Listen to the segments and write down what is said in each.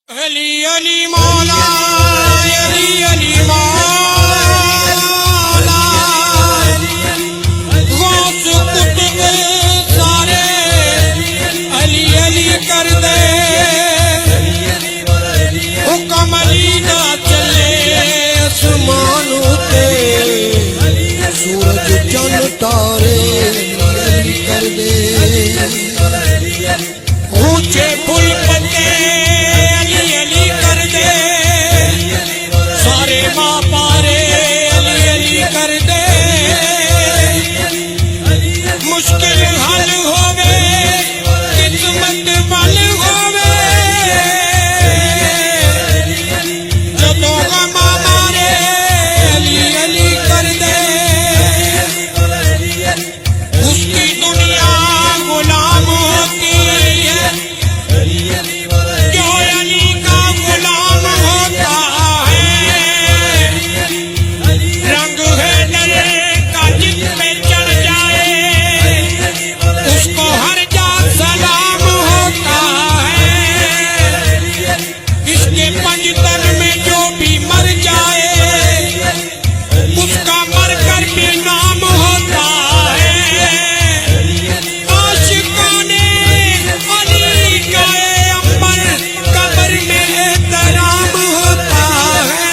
علی علی مولا علی علی مولا غوث قطب سارے علی علی کر دے حکم علی نہ چلے آسمان تے سورج چند تارے علی کر دے اونچے پل پتے مشکل حل ہووے قسمت بل ہووے جدوں غم مارے علی علی کر دے اس کی دنیا غلام ہوتی ہے جو علی کا غلام ہوتا ہے رنگ ہے ڈرے کا جس پہ چڑھ جائے اس کو ہر جا سلام ہوتا ہے اس کے پنجتن میں جو بھی مر جائے اس کا مر کر بھی نام ہوتا ہے عاشقان علی کا امبر قبر میں احترام ہوتا ہے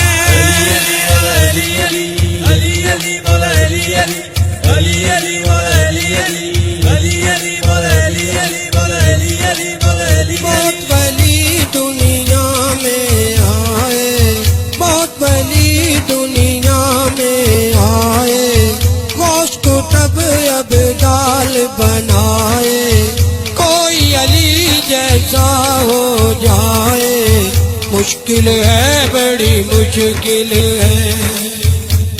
بہت ولی دنیا میں آئے بہت ولی دنیا میں آئے غوث قطب ابدال بنائے کوئی علی جیسا ہو جائے مشکل ہے بڑی مشکل ہے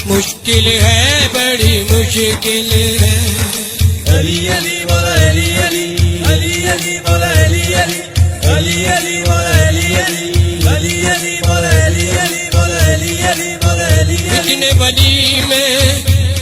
مشکل ہے بڑی مشکل ہے علی علی مولا علی علی علی علی مولا علی علی علی علی مولا علی علی علی علی مولا علی علی مولا علی علی مولا علی اتنے ولی میں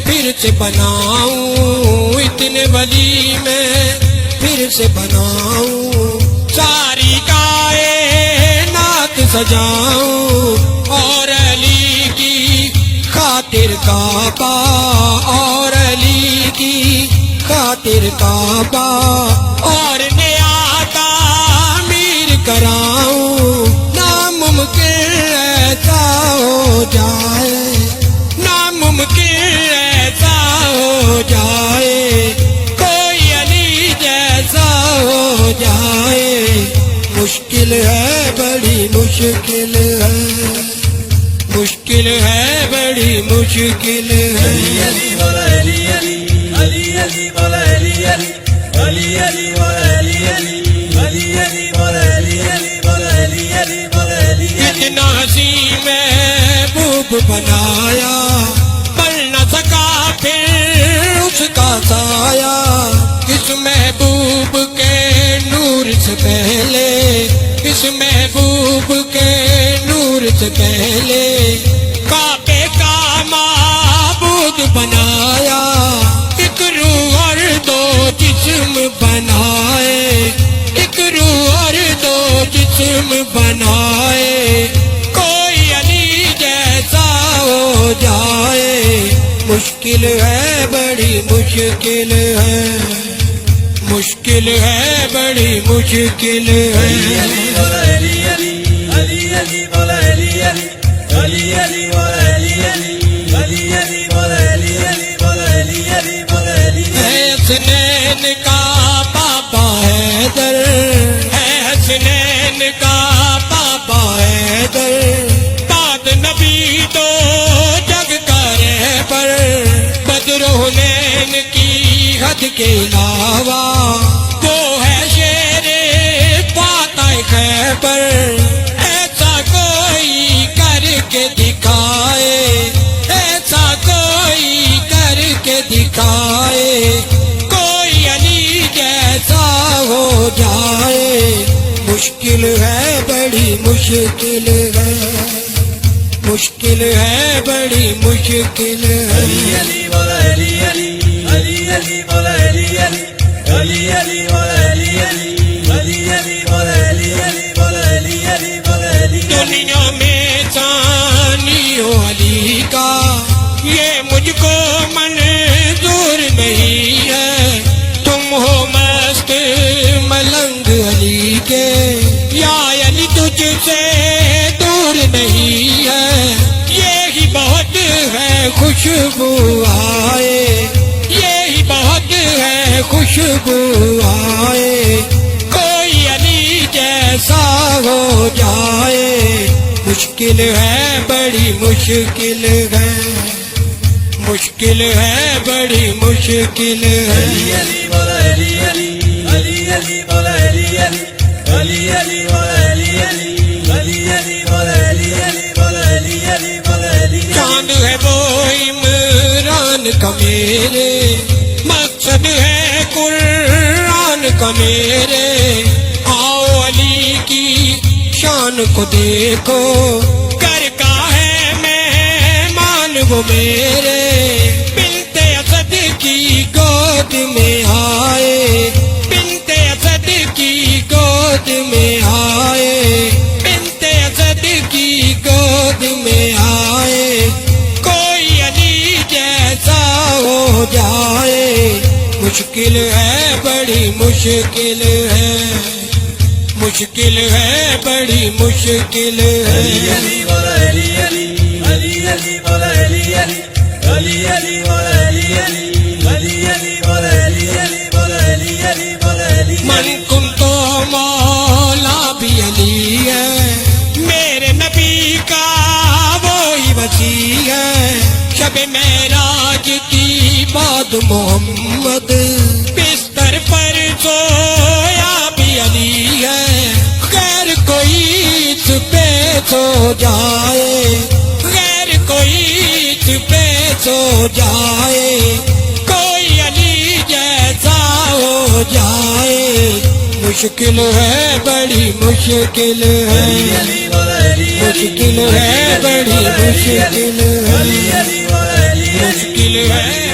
پھر سے بناؤں اتنے ولی میں پھر سے بناؤں ساری کائنات سجاؤں اور علی کی خاطر کعبہ اور علی کی خاطر کعبہ اور نیا تعمیر کراؤں ناممکن ایسا ہو جائے ناممکن ایسا ہو جائے کوئی علی جیسا ہو جائے مشکل ہے بڑی مشکل ہے مشکل ہے بڑی مشکل ہے علی علی مولا علی علی علی علی مولا علی علی علی علی مولا علی علی علی علی مولا علی علی مولا علی علی مولا علی اتنا حسین محبوب بنایا بن نہ سکا پھر اس کا سایہ اس محبوب کے نور سے پہلے اس محبوب کے نور سے پہلے کعبے کا معبود بنایا ایک روح اور دو جسم بنائے ایک روح اور دو جسم بنائے کوئی علی جیسا ہو جائے مشکل ہے بڑی مشکل ہے مشکل ہے بڑی مشکل ہے علی علی مولا علی علی علی علی مولا علی علی علی علی مولا علی علی علی علی مولا علی علی مولا علی علی مولا علی حسنین کا بابا حیدر ہے حسنین کا بابا حیدر بعد نبی تو جگ کا رہبر بدر حنین کی حد کے علاوہ وہ ہے شیر فاتح خیبر ایسا کوئی کر کے دکھائے ایسا کوئی کر کے دکھائے کوئی علی جیسا ہو جائے مشکل ہے بڑی مشکل ہے مشکل ہے بڑی مشکل ہے علی علی مولا علی علی علی علی مولا علی علی علی علی مولا علی علی علی علی مولا علی علی مولا علی علی مولا دنیا میں ثانی ہو علی کا یہ مجھ کو منظور نہیں ہے، تم ہو مست ملنگ علی کے، یا علی تجھ سے دور نہیں ہے، یہی بہت ہے خوشبو آئے، یہی بہت ہے خوشبو آئے، کوئی علی جیسا ہو جائے، مشکل ہے بڑی مشکل ہے، مشکل ہے بڑی مشکل ہے۔ علی علی مولا علی علی علی علی مولا علی علی علی علی مولا علی علی علی علی مولا علی علی مولا علی علی مولا علی چاند ہے وہ عمران کا میرے، مقصد ہے قرآن کا میرے، آؤ علی کی شان کو دیکھو، گھر کا ہے مہمان وہ میرے، بنت اسد کی گود میں آئے، بنت اسد کی گود میں آئے، بنت اسد کی گود میں آئے، کوئی علی جیسا ہو جائے، مشکل ہے بڑی مشکل ہے، مشکل ہے بڑی مشکل ہے۔ علی علی مولا علی علی علی علی مولا علی علی علی علی مولا علی علی علی علی مولا علی علی مولا علی علی مولا علی من کن تو مولا بھی علی ہے، میرے نبی کا وہی وسیع ہے، شب معراج کی بات محمد بستر پر سویا بھی علی ہے، غیر کوئی اس پہ سو جائے، غیر کوئی اس پہ سو جائے، کوئی علی جیسا ہو جائے، مشکل ہے بڑی مشکل ہے، علی علی مولا علی علی مشکل ہے بڑی مشکل ہے، علی علی مولا علی علی مشکل ہے